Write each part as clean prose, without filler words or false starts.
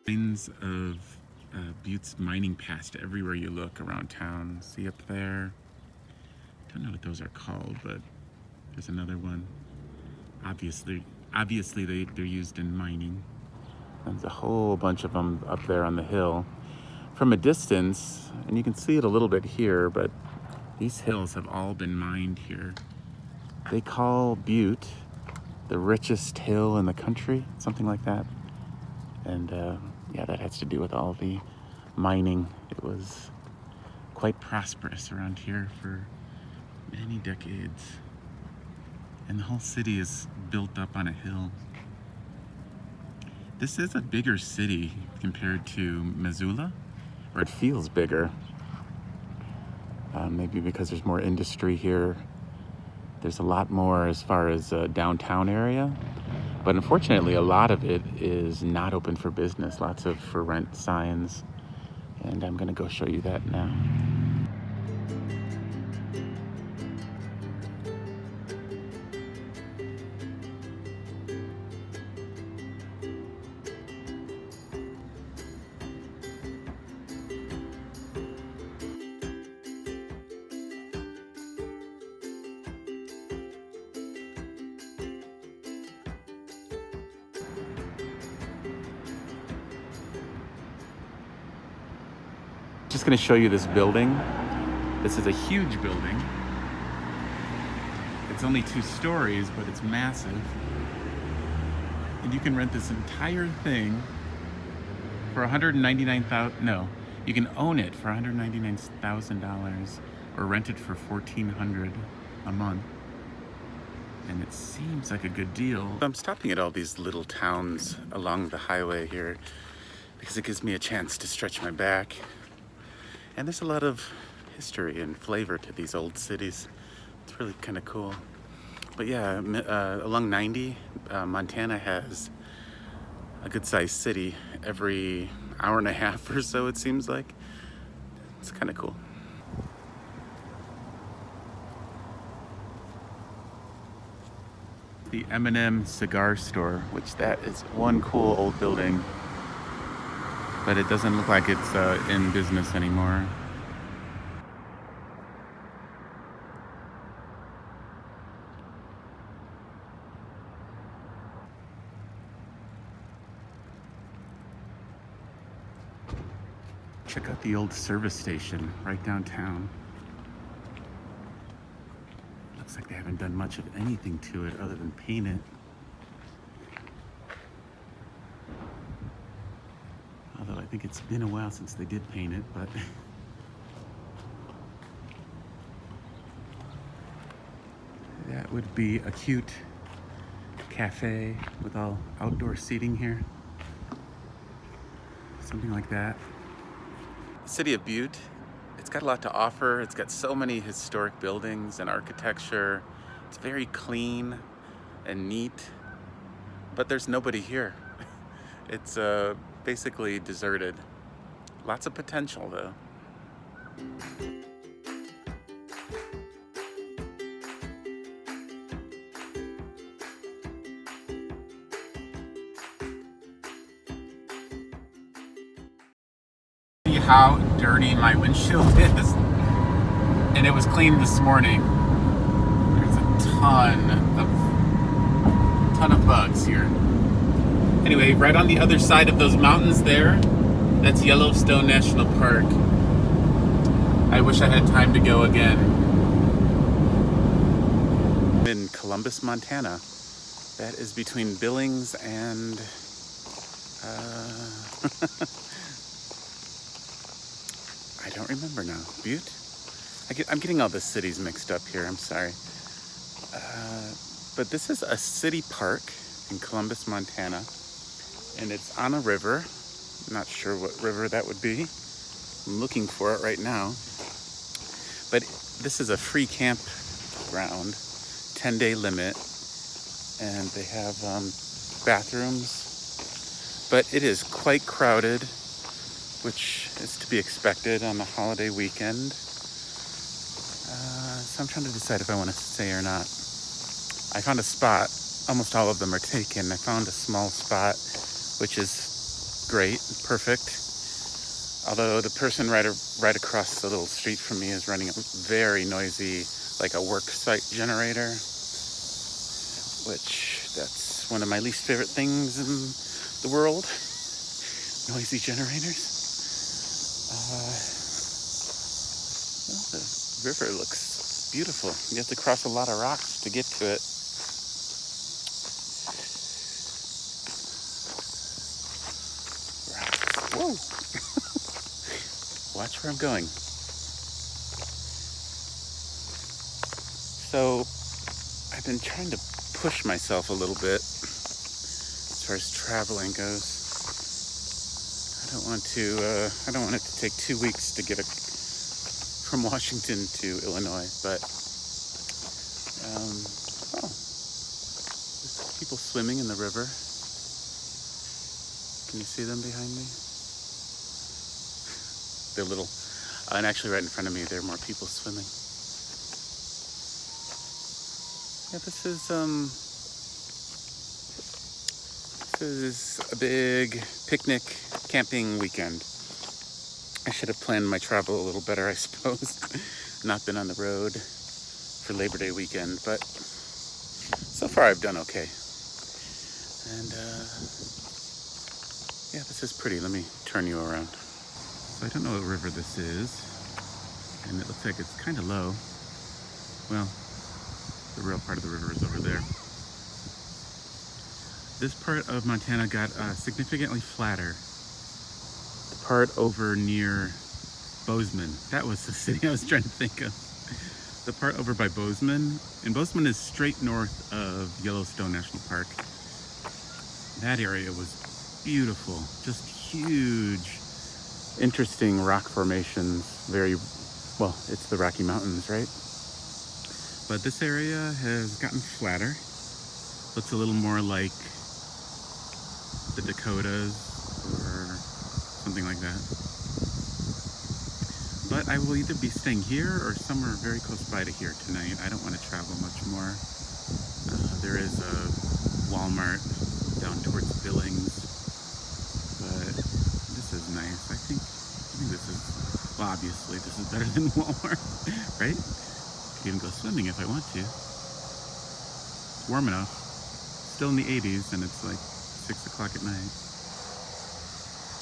Lines of Butte's mining past everywhere you look around town. See up there? Don't know what those are called, but there's another one. Obviously they're used in mining. There's a whole bunch of them up there on the hill. From a distance, and you can see it a little bit here, but these hills have all been mined here. They call Butte the richest hill in the country, something like that. And yeah, that has to do with all the mining. It was quite prosperous around here for many decades. And the whole city is built up on a hill. This is a bigger city compared to Missoula, or it feels bigger. Maybe because there's more industry here. There's a lot more as far as downtown area. But unfortunately, a lot of it is not open for business. Lots of for rent signs. And I'm gonna go show you that now. Just gonna show you this building. This is a huge building. It's only 2 stories, but it's massive. And you can rent this entire thing for $199,000. No, you can own it for $199,000 or rent it for $1,400 a month. And it seems like a good deal. I'm stopping at all these little towns along the highway here because it gives me a chance to stretch my back. And there's a lot of history and flavor to these old cities. It's really kind of cool. But yeah, along 90, Montana has a good-sized city every hour and a half or so, it seems like. It's kind of cool. The M&M cigar store, which that is one cool old building. But it doesn't look like it's in business anymore. Check out the old service station right downtown. Looks like they haven't done much of anything to it other than paint it. Although I think it's been a while since they did paint it, but that would be a cute cafe with all outdoor seating here. Something like that. The city of Butte, it's got a lot to offer. It's got so many historic buildings and architecture. It's very clean and neat, but there's nobody here. It's basically deserted. Lots of potential though. See how dirty my windshield is? And it was cleaned this morning. There's a ton of bugs here. Anyway, right on the other side of those mountains there, that's Yellowstone National Park. I wish I had time to go again. In Columbus, Montana. That is between Billings and I don't remember now. Butte? I'm getting all the cities mixed up here, I'm sorry. But this is a city park in Columbus, Montana. And it's on a river. I'm not sure what river that would be. I'm looking for it right now. But this is a free campground, 10-day limit. And they have bathrooms. But it is quite crowded, which is to be expected on the holiday weekend. So I'm trying to decide if I want to stay or not. I found a spot. Almost all of them are taken. I found a small spot, which is great, perfect. Although the person right across the little street from me is running a very noisy, like a work site generator, which that's one of my least favorite things in the world, noisy generators. Well, the river looks beautiful. You have to cross a lot of rocks to get to it. Rocks. Whoa! Watch where I'm going. So, I've been trying to push myself a little bit as far as traveling goes. I don't want it to take 2 weeks to get from Washington to Illinois, but there's people swimming in the river. Can you see them behind me? They're little, and actually right in front of me, there are more people swimming. Yeah, this is a big picnic camping weekend. I should have planned my travel a little better, I suppose. Not been on the road for Labor Day weekend, but so far I've done okay. And yeah, this is pretty. Let me turn you around. So I don't know what river this is, and it looks like it's kind of low. Well, the real part of the river is over there. This part of Montana got significantly flatter. The part over near Bozeman, that was the city I was trying to think of. The part over by Bozeman, and Bozeman is straight north of Yellowstone National Park. That area was beautiful, just huge, interesting rock formations. Very, well, it's the Rocky Mountains, right? But this area has gotten flatter. Looks a little more like the Dakotas or something like that. But I will either be staying here or somewhere very close by to here tonight. I don't want to travel much more. There is a Walmart down towards Billings, but this is nice. I think this is, well, obviously this is better than Walmart, right? Could even go swimming if I want to. It's warm enough. Still in the 80s, and it's like 6 o'clock at night.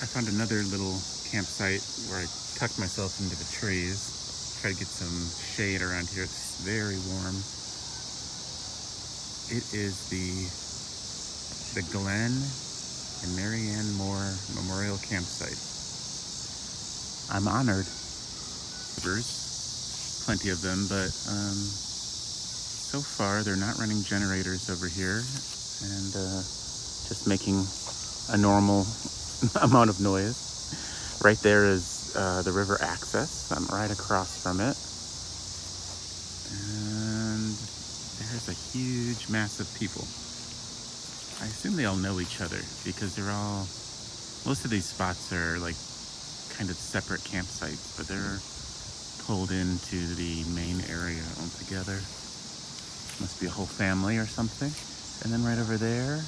I found another little campsite where I tucked myself into the trees, try to get some shade around here. It's very warm. It is the Glenn and Marianne Moore Memorial Campsite. I'm honored. There's plenty of them, but so far they're not running generators over here, and just making a normal amount of noise. Right there is the river access. I'm right across from it. And there's a huge mass of people. I assume they all know each other because most of these spots are like kind of separate campsites, but they're pulled into the main area altogether. Must be a whole family or something. And then right over there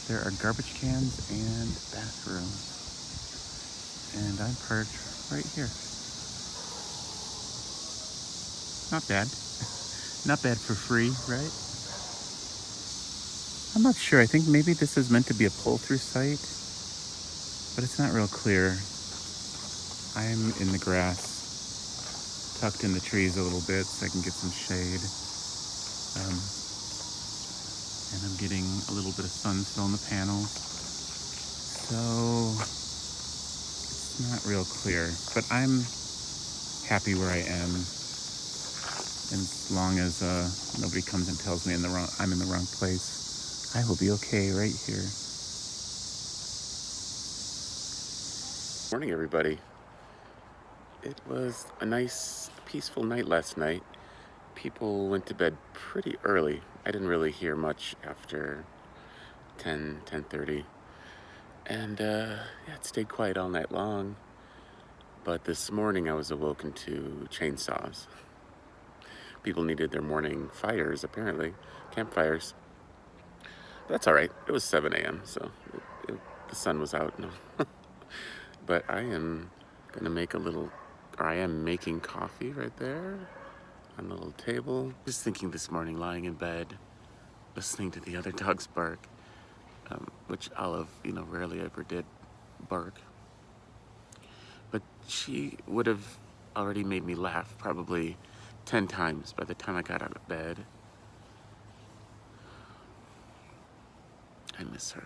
are garbage cans and bathrooms. And I'm parked right here. Not bad. Not bad for free, right? I'm not sure. I think maybe this is meant to be a pull-through site, but it's not real clear. I'm in the grass, tucked in the trees a little bit so I can get some shade. And I'm getting a little bit of sun still on the panels. So it's not real clear, but I'm happy where I am. And as long as nobody comes and tells me I'm in the wrong place, I will be okay right here. Morning, everybody. It was a nice, peaceful night last night. People went to bed pretty early. I didn't really hear much after 10:30. And yeah, it stayed quiet all night long. But this morning I was awoken to chainsaws. People needed their morning fires, apparently, campfires. But that's all right. It was 7 a.m., so the sun was out. No. But I am gonna make I am making coffee right there on the little table. Just thinking this morning, lying in bed, listening to the other dogs bark, which Olive, rarely ever did bark. But she would have already made me laugh probably 10 times by the time I got out of bed. I miss her.